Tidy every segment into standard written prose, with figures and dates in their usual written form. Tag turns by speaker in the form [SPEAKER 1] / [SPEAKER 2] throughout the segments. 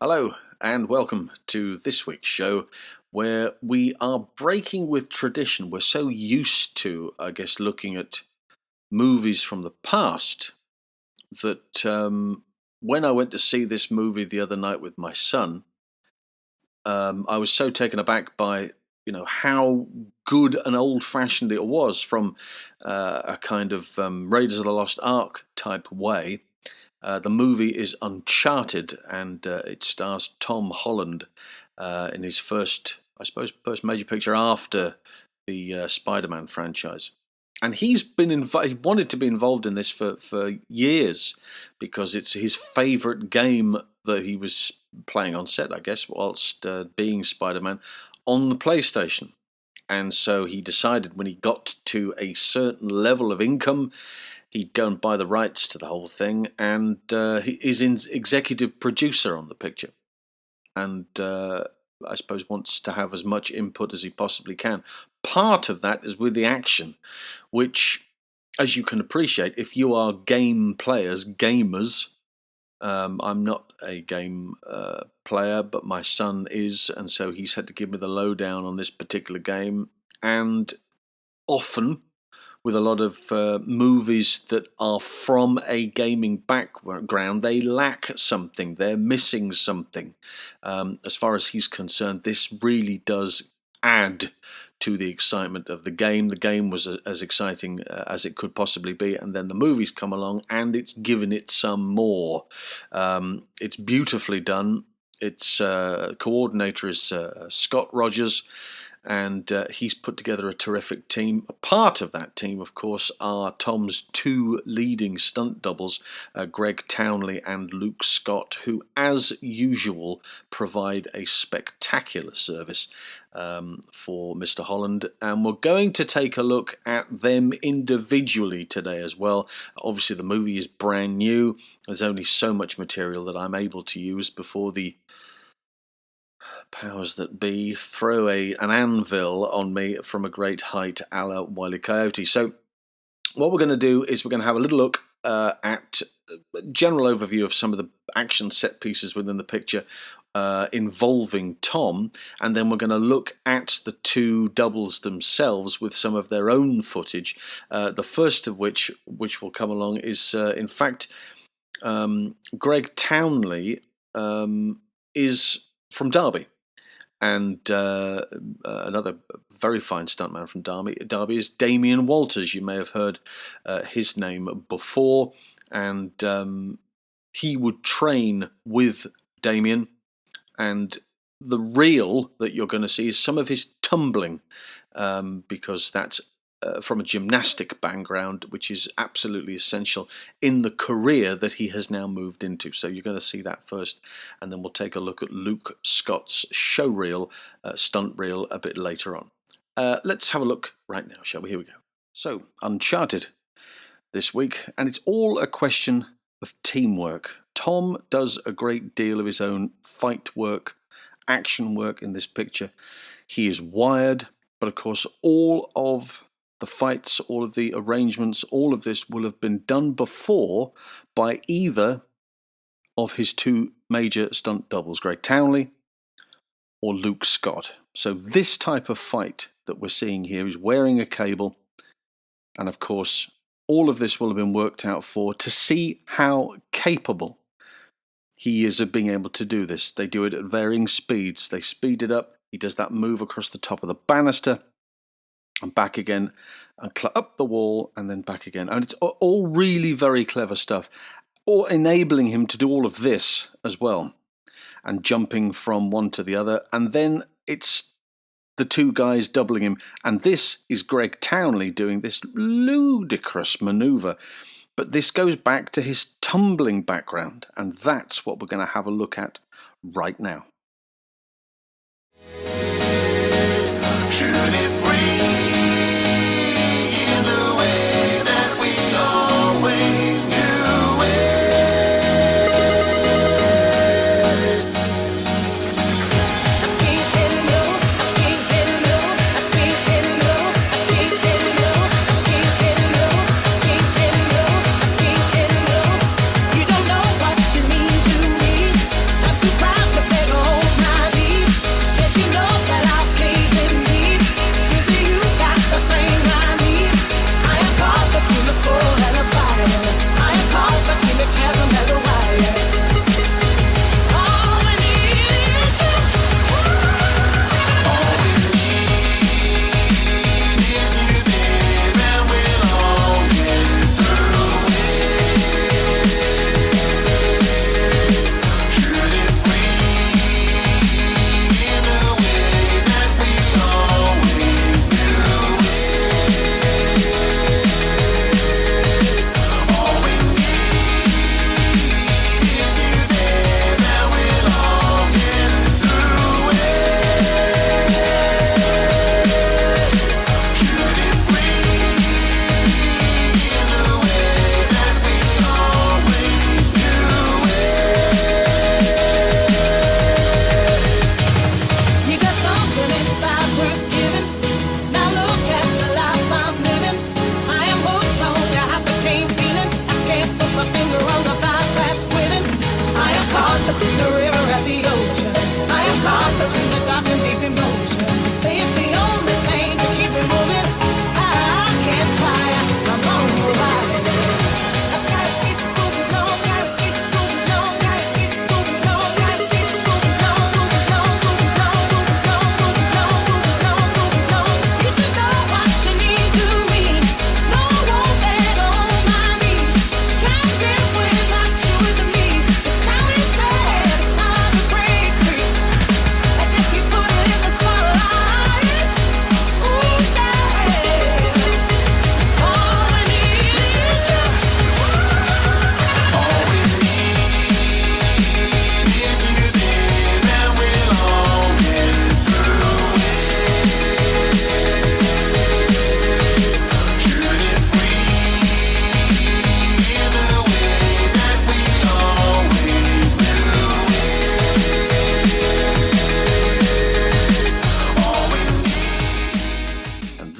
[SPEAKER 1] Hello and welcome to this week's show where we are breaking with tradition. We're so used to, I guess, looking at movies from the past that when I went to see this movie the other night with my son, I was so taken aback by how good and old-fashioned it was from a kind of Raiders of the Lost Ark type way. The movie is Uncharted, and it stars Tom Holland in his first major picture after the Spider-Man franchise. And he's been he wanted to be involved in this for years because it's his favourite game that he was playing on set, I guess, whilst being Spider-Man on the PlayStation. And so he decided when he got to a certain level of income, he'd go and buy the rights to the whole thing, and he is executive producer on the picture. And I suppose wants to have as much input as he possibly can. Part of that is with the action, which, as you can appreciate, if you are game players, gamers, I'm not a game player, but my son is, and so he's had to give me the lowdown on this particular game. And often, with a lot of movies that are from a gaming background, they lack something, they're missing something. As far as he's concerned, this really does add to the excitement of the game. The game was as exciting as it could possibly be, and then the movies come along and it's given it some more. It's beautifully done. Its coordinator is Scott Rogers, and he's put together a terrific team. A part of that team, of course, are Tom's two leading stunt doubles, Greg Townley and Luke Scott, who, as usual, provide a spectacular service for Mr. Holland. And we're going to take a look at them individually today as well. Obviously, the movie is brand new. There's only so much material that I'm able to use before the powers that be throw an anvil on me from a great height, a la Wile E. Coyote. So what we're going to do is we're going to have a little look at a general overview of some of the action set pieces within the picture involving Tom, and then we're going to look at the two doubles themselves with some of their own footage. The first of which will come along is, in fact, Greg Townley is from Derby. And another very fine stuntman from Derby is Damien Walters. You may have heard his name before. And he would train with Damien. And the reel that you're going to see is some of his tumbling, because that's from a gymnastic background, which is absolutely essential in the career that he has now moved into. So you're going to see that first, and then we'll take a look at Luke Scott's show reel, stunt reel, a bit later on. Let's have a look right now, shall we? Here we go. So, Uncharted this week, and it's all a question of teamwork. Tom does a great deal of his own fight work, action work in this picture. He is wired, but of course all of the fights, all of the arrangements, all of this will have been done before by either of his two major stunt doubles, Greg Townley or Luke Scott. So this type of fight that we're seeing here is wearing a cable, and of course all of this will have been worked out to see how capable he is of being able to do this. They do it at varying speeds. They speed it up. He does that move across the top of the banister and back again, and up the wall, and then back again. And it's all really very clever stuff, or enabling him to do all of this as well, and jumping from one to the other. And then it's the two guys doubling him, and this is Greg Townley doing this ludicrous maneuver. But this goes back to his tumbling background, and that's what we're going to have a look at right now.
[SPEAKER 2] You don't know what you mean to me. I'm too proud to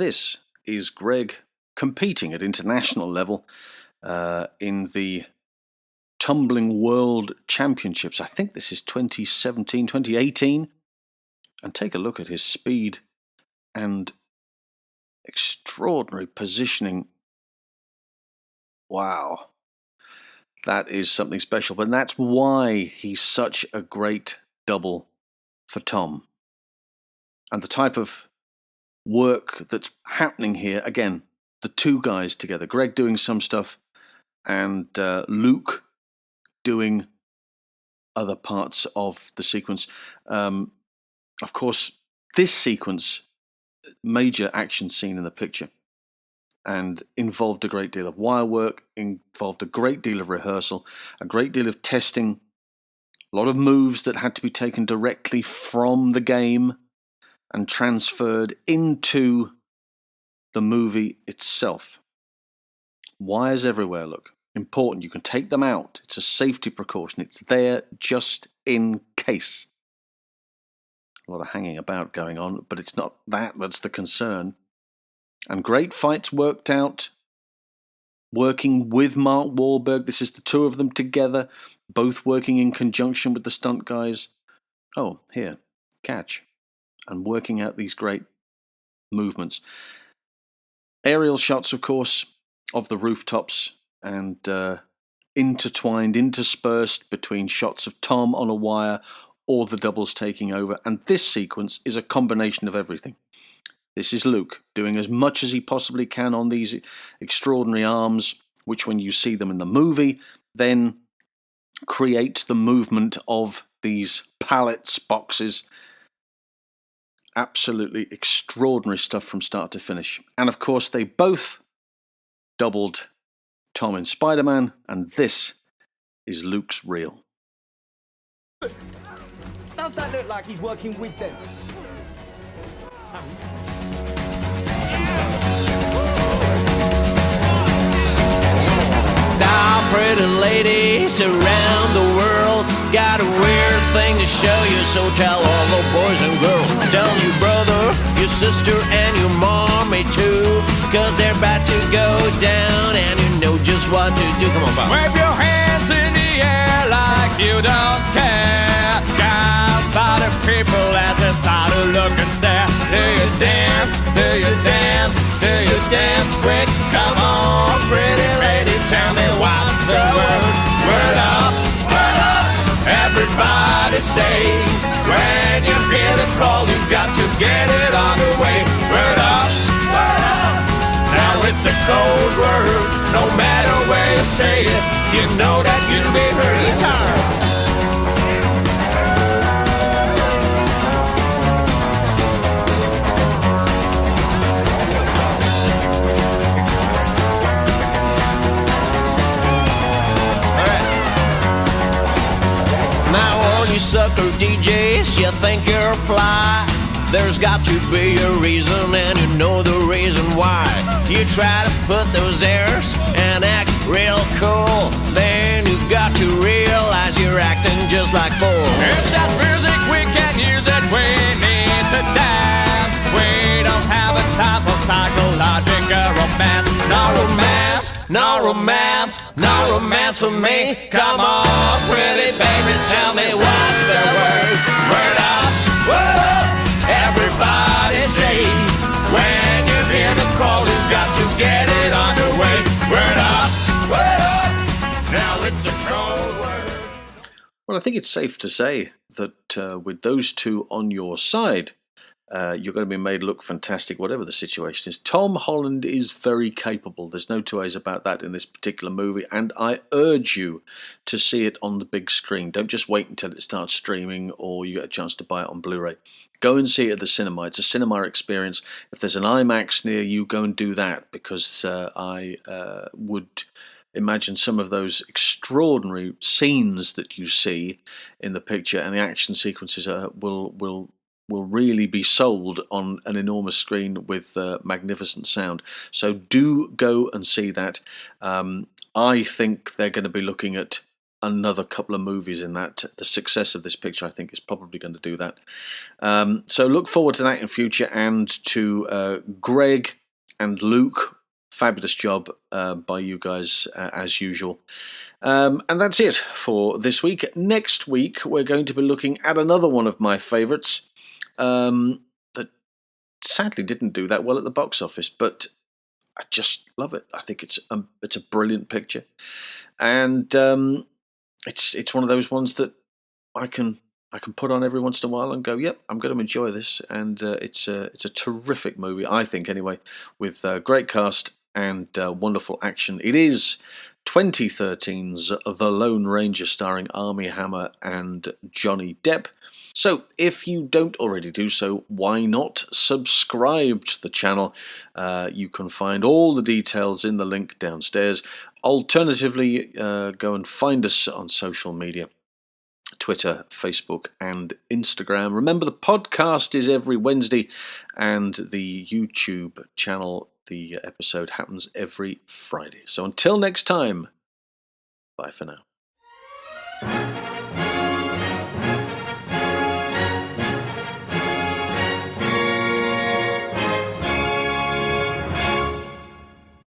[SPEAKER 1] this is Greg competing at international level in the Tumbling World Championships. I think this is 2017, 2018. And take a look at his speed and extraordinary positioning. Wow. That is something special. But that's why he's such a great double for Tom. And the type of work that's happening here, again, the two guys together, Greg doing some stuff and Luke doing other parts of the sequence. Of course, this sequence, major action scene in the picture, and involved a great deal of wire work, involved a great deal of rehearsal, a great deal of testing, a lot of moves that had to be taken directly from the game and transferred into the movie itself. Wires everywhere, look. Important, you can take them out. It's a safety precaution. It's there just in case. A lot of hanging about going on, but it's not that's the concern. And great fights worked out, working with Mark Wahlberg. This is the two of them together, both working in conjunction with the stunt guys. Oh, here, catch. And working out these great movements. Aerial shots, of course, of the rooftops and intertwined, interspersed between shots of Tom on a wire or the doubles taking over. And this sequence is a combination of everything. This is Luke doing as much as he possibly can on these extraordinary arms, which when you see them in the movie, then creates the movement of these pallets, boxes. Absolutely extraordinary stuff from start to finish. And of course, they both doubled Tom in Spider-Man, and this is Luke's reel.
[SPEAKER 2] Does that look like he's working with them?
[SPEAKER 3] Now, pretty ladies around the world got a weird thing to show you, so tell all the boys and girls. Tell your brother, your sister, and your mommy too, 'cause they're about to go down, and you know just what to do. Come on, Bob.
[SPEAKER 4] Wave your hands in the air like you don't care. Guys, by the people as they start to look and stare. Do you dance? Do you dance? Do you dance quick? Come on, pretty lady, tell me what's the word. Word up, word up. Everybody say, when you hear the call, you got to get it on the way. Word up, word up. Now it's a cold word. No matter where you say it, you know that you'll be heard. Guitar.
[SPEAKER 3] Sucker DJs, you think you're fly. There's got to be a reason, and you know the reason why. You try to put those airs and act real cool, then you got to realize you're acting just like fools.
[SPEAKER 4] If that music, we can use it, we need to dance. We don't have a time for psychological romance. No romance, no romance, no romance for me. Come on, pretty baby, tell me what's the word. Word up, word up. Everybody say, when you hear the call, you got to get it underway. Word up, word up. Now it's a cold word.
[SPEAKER 1] Well, I think it's safe to say that with those two on your side, you're going to be made look fantastic, whatever the situation is. Tom Holland is very capable. There's no two ways about that in this particular movie, and I urge you to see it on the big screen. Don't just wait until it starts streaming or you get a chance to buy it on Blu-ray. Go and see it at the cinema. It's a cinema experience. If there's an IMAX near you, go and do that, because I would imagine some of those extraordinary scenes that you see in the picture and the action sequences will really be sold on an enormous screen with magnificent sound. So do go and see that. I think they're going to be looking at another couple of movies in that. The success of this picture, I think, is probably going to do that. So look forward to that in future, and to Greg and Luke. Fabulous job by you guys, as usual. And that's it for this week. Next week, we're going to be looking at another one of my favourites that sadly didn't do that well at the box office, but I just love it. I think it's a brilliant picture, and it's one of those ones that I can put on every once in a while and go, yep, I'm going to enjoy this. And it's a terrific movie, I think, anyway, with great cast and wonderful action. It is 2013's The Lone Ranger, starring Armie Hammer and Johnny Depp. So if you don't already do so, why not subscribe to the channel? You can find all the details in the link downstairs. Alternatively, go and find us on social media. Twitter, Facebook and Instagram. Remember, the podcast is every Wednesday, and the YouTube channel, the episode happens every Friday. So until next time, bye for now.